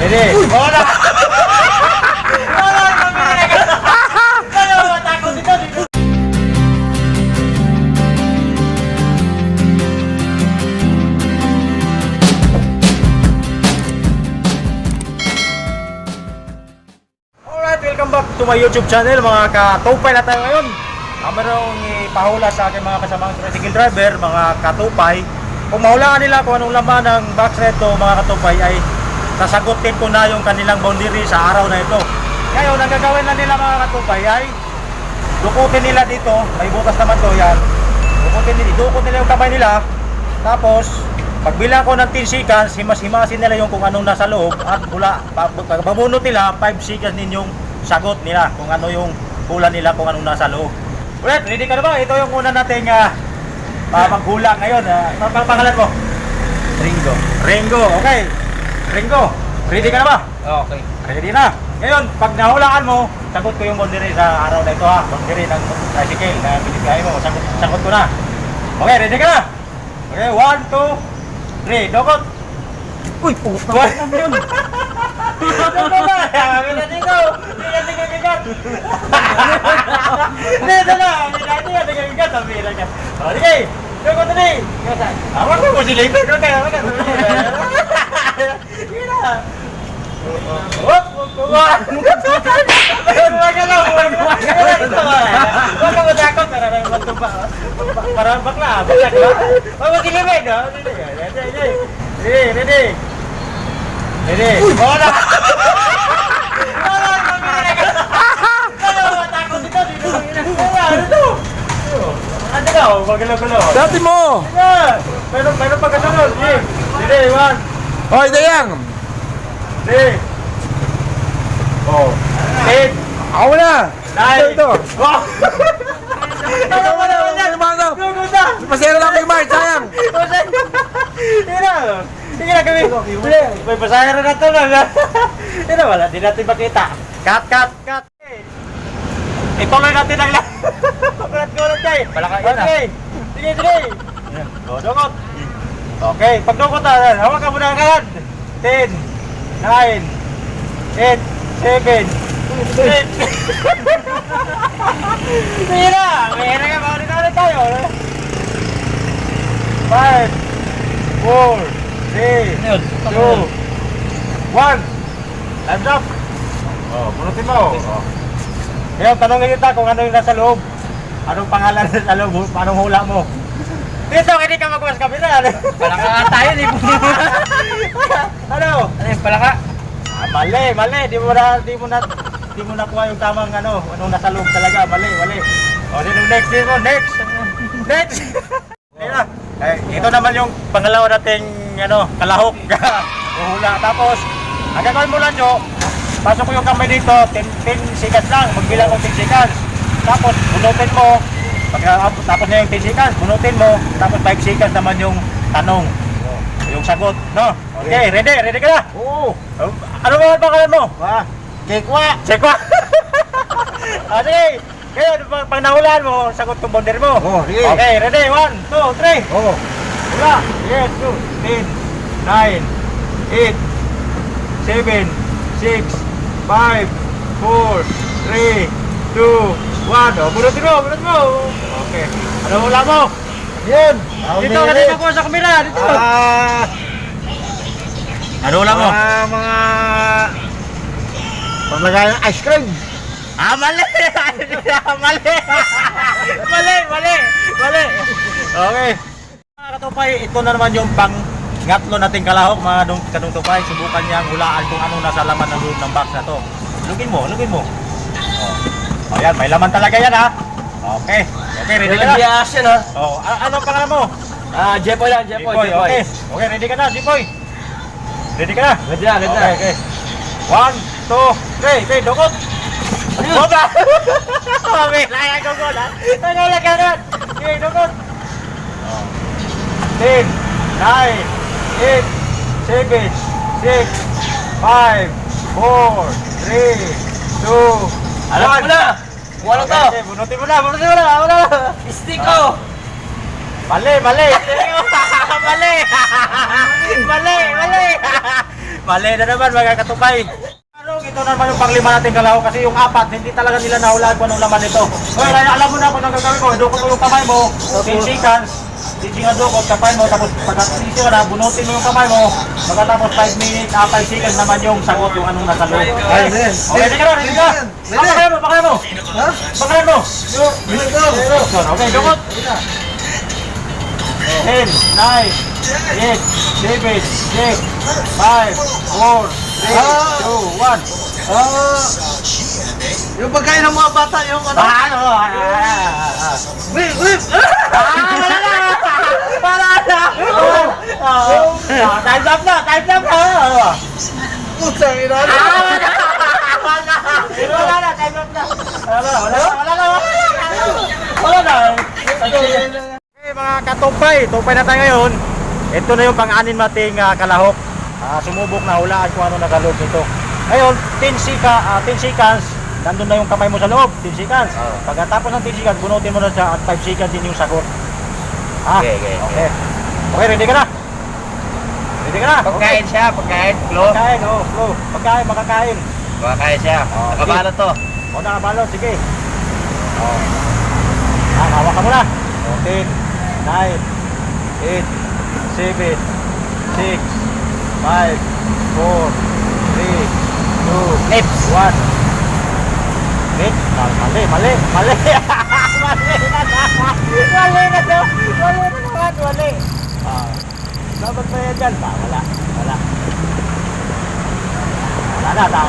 Ready? Wala! Wala! Pamili ka! Kaya matakot dito dito! Alright, welcome back to my YouTube channel mga katupay na tayo ngayon. Merong ipahula sa aking mga kasamang tricycle driver, mga katupay. Kung mahulaan nila kung anong laman ng box nito mga katupay ay sasagutin ko na yung kanilang boundary sa araw na ito. Ngayon, ang gagawin na nila mga katupay ay dukutin nila dito, may butas naman to yan. Dukot nila yung kamay nila. Tapos, pagbilang ko ng 10 seconds, himas-himasin nila yung kung anong nasa loob. At pabunot nila, 5 seconds ninyong sagot nila kung ano yung hula nila kung anong nasa loob. Alright, ready ka na ba? Ito yung una nating maghula ngayon. Ano pangalan mo? Ringo. Ringo, okay. Ringo, ready ka na ba? Okay. Ready na. Ngayon, pag nahulaan mo, sagot ko yung boundary sa araw na ito ha. Boundary ng tricycle na binigay mo. Sagot ko na. Okay, ready ka na? Okay, 1, 2, 3. Dokot. Uy, puta naman yun. Dokot na. Kami na dito. Hindi na tingagagat. Dito na. Hindi na tingagagat. Sabi na ka. Okay. Dokot na rin. Awak mo mo sila ito. Okay. Hindi na. Wag ka lang. Wag ka matakot. Para bakla. Wag mo kilibig. Ready. Wala. Ano ka? Magalaw-galaw. Dati mo! Meron pa kasunod. Ready, 1. Hoy, Dayang! 3. Oh. 8. Ako na! 9. Ito! Wow! Ito mo na! Guguda! Masira lang kay Mark, sayang! Hindi na kami. May pasahero na ito lang. Hindi wala. Hindi natin makita. Cut. Ituloy natin ang lahat. Gulat kayo. Palakain na. Okay. Sige. Dukot. Okay. Pag dukot na, hawakan mo na agad. 10, 9, 8, 7, 6. Mira ka. Maulit tayo. 5, 4, 3, 2, 1. Time's up. Bunutin mo. Ngayon, tanongin kita kung ano yung nasa loob. Anong pangalan nasa loob? Anong hula mo? Dito, hindi ka magbukas kamera. Palaka nga tayo, di po. Ano? Ano yung palaka? Mali. Di mo na kuha yung tamang anong nasa loob talaga. Mali. O, next. Ito naman yung pangalawa nating kalahok. Uhula. Tapos, ang gagawin mo lang nyo, pasok ko yung kamay dito, 10 seconds lang, magbilang ko 10 seconds. Tapos, bunutin mo, tapos na yung 10 seconds, bunutin mo, tapos 5 seconds naman yung tanong, yung sagot, no? Okay, ready ka na? Oo! Ano ba pangalan mo? Kekwa! Sekwa! Sige, ngayon, pag nahulaan mo, sagot yung boundary mo. Sige. Okay, ready? 1, 2, 3. Oo! Hula! Yes, 10, 9, 8, 7, 6, 5, 4, 3, 2, 1. Bunutin mo. Okay. Ano hula mo? Yun! Dito ko sa kamera. Dito. Ano hula mo? Mga... Pamlagay ng ice cream! Mali! Mali! Okay. Mga katupay, ito na naman yung pang-ngatlo nating kalahok mga kadungtupay. Subukan niyang hulaan kung anong nasa laman ng loob ng box na to. Lugin mo. Oh, yan, may laman talaga yan ha. Okay, ready ka na? Yan ha? Oh, ano pangalan mo? Jepoy lang, Jepoy. Okay, ready ka na, Jepoy? Ready ka na? Ready na. Okay. 1, 2, 3. Okay, dukot. Boba! Mami, kaya ko ko na. Nagulak ka na. Okay, dukot. 10, 9, 8, 7, 6, 5, 4, 3, 2, Alam mo na! Kung ano to? Okay, bunutin mo na. Istiko! Mali. Mali na naman mga katupay. Ano, ito naman yung panglima natin kalahok kasi yung apat, hindi talaga nila nahulaan kung anong laman nito. Okay, alam mo na kung anong gagawin ko. Dukot mo yung kamay mo, 10 seconds. Hindi nga dukot, kapay mo, tapos pagkatisi ka na, bunutin mo yung kamay mo. Pagkatapos 5 minutes, 5 seconds naman yung sagot, yung anong nasa loob. Okay, ready ka na, ready ka? Pakalan mo. Ha? Pakalan mo. Okay, dukot. 10, 9, 8, 7, 6, 5, 4, 3, 2, 1. Yung pagkain ng mga bata, yung ano. Wait! Wala na! Time's up na! Putang ina. Wala na! Time's up na! Wala na! Okay mga katupay, tupay na tayo ngayon. Ito na yung pang-anin nating kalahok. Sumubok na hulaan kung ano nakaloob nito. Ngayon, 10 seconds, nandun na yung kamay mo sa loob, 10 seconds. Pagkatapos ng 10 seconds, bunutin mo na siya at 5 seconds din yung sagot. Okay, ready ka na? Ready ka na? Pagkain siya, pagkain. Flo. Pagkain, flow. Pagkain, makakain. Pagkain siya. Nakabalo to. Nakabalo, sige. Hawak ka muna. 10, 9, 8, 7, 6, 5, 4, 3, 2, 1. Wait, mali. Mali na. Dapat pa yan dyan. Wala. Wala na.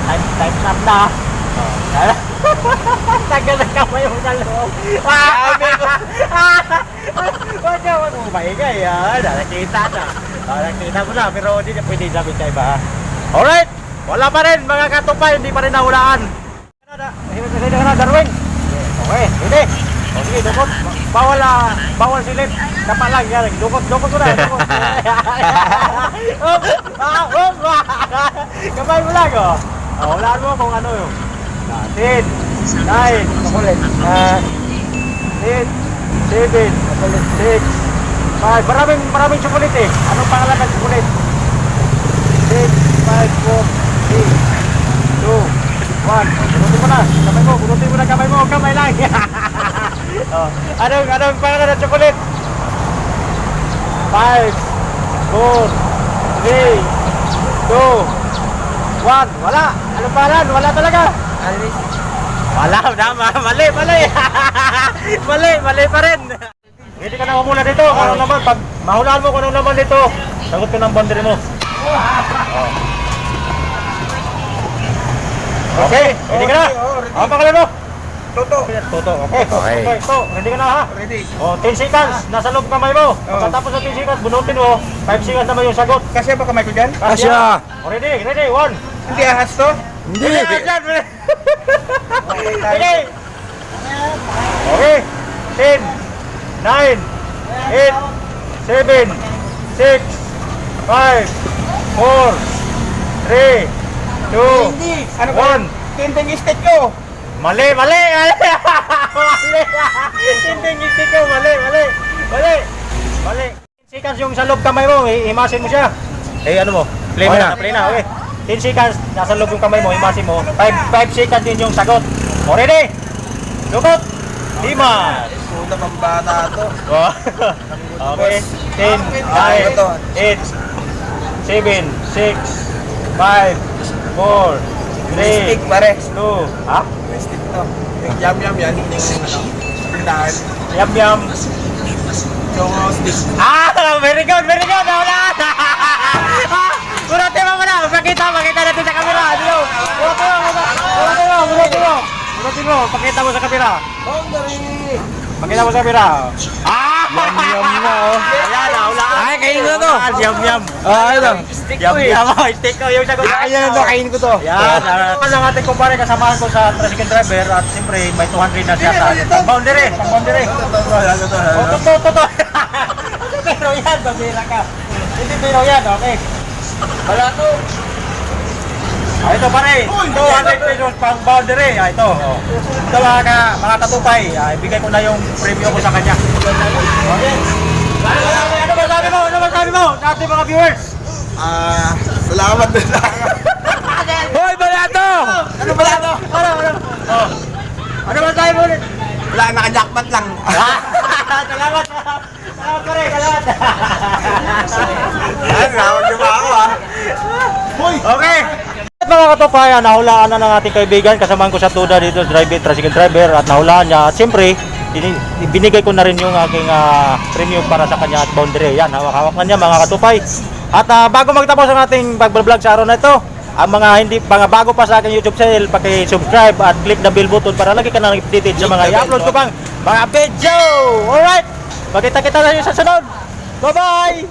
Time stop na. Tagal na kamay mo sa loob. Huwag mo maingay. Nakita na. Nakita mo na, pero hindi na pwede sabihin sa iba. Alright, wala pa rin mga katupay, hindi pa rin nahulaan. Ready ka na, Darwin? Okay, ready. O sige, dukot. Bawal silip. Tapa lang yan. Dukot ko na. Kamay mo lang, hulaan mo kung ano yung 10, 9, 8, 7, 6, 5. Maraming chocolate eh. Anong pangalan ng chocolate? 6, 5, 4, 3, 2, 1. Bunutin mo na. Bunutin mo na kamay mo. Kamay lang. Anong pangalan ng chocolate? 5, 4, 3, 2, 1. Wala. Anong pangalan? Wala talaga. Wala na. Mali pa rin. Hindi ka na muna dito. Anong naman? Pag mahulaan mo kung anong naman dito, sagot ka ng boundary mo. Okay, ready ka na? Ang pangalan mo? Toto. Okay. Ready ka na ha? Ready. 10 seconds, nasa loob kamay mo. Pagkatapos ng 10 seconds, bunutin mo. 5 seconds naman yung sagot. Kasya ba kamay ko dyan? Kasya. Ready, 1. Hindi ahas to? Hindi. Okay. 10, 9, 8, 7, 6, 5, 4, 3, 2, Ano ba? 1. Tinding estate ko. Mali. Tinding istik ko, mali. 10 seconds yung sa loob kamay mo, himasin mo siya. Ano mo? Play na, okay. 10 seconds, nasa loob yung kamay mo, himasin mo. 5 seconds din yung sagot. Ready? Lukot! Himas! Puta pang bata to. Okay. 10, 9, 8, 7, 6, 5, 4, 3, Stick pare. 2, ha? Stick to. Yung yam yan. Yung ano. Tindahan. Yum. Yung stick. Very good. Wala. Bunutin mo muna. Pakita natin sa camera. Bunutin mo. Pakita mo sa camera. Boundary. Pakita mo sa camera. Yum na oh. Ayan, naulaan. Ay, kainin ko to. Yum. Ito. Stick ko yung sagot. Ayan na to, kainin ko to. Yan. Ano ang ating kumpare, kasamahan ko sa tricycle driver at siyempre may 200 na siya sa boundary. Totoo. Pero yan, babira ka. Hindi pero yan, okay. Wala to. Ito pare, 200 pesos pang boundary. Ito. Ito mga katupay, ibigay ko na yung premyo ko sa kanya. Okay. Ano masabi mo sa ating mga viewers? Salamat din sa Hoy, Balato! Ano ba ito? Oh. Ano ba tayo ulit? Wala, naka-jackpot lang. Salamat! Salamat ko rin, salamat! Yan, rawag niyo pa ako ah. Okay! At mga katupayan, nahulaan na ng ating kaibigan. Kasamahan ko sa tuda dito, tricycle driver, at nahulaan niya. At siyempre, binigay ko na rin yung aking premium para sa kanya at boundary. Yan, hawak-hawak na niya mga katupay. At bago magtapos ang ating pag-vlog sa araw na ito, ang mga bago pa sa aking YouTube channel, paki-subscribe at click the bell button para lagi ka na updated sa mga i-upload ko pang mga video. Alright! Magkita-kita na sa sunod. Bye-bye!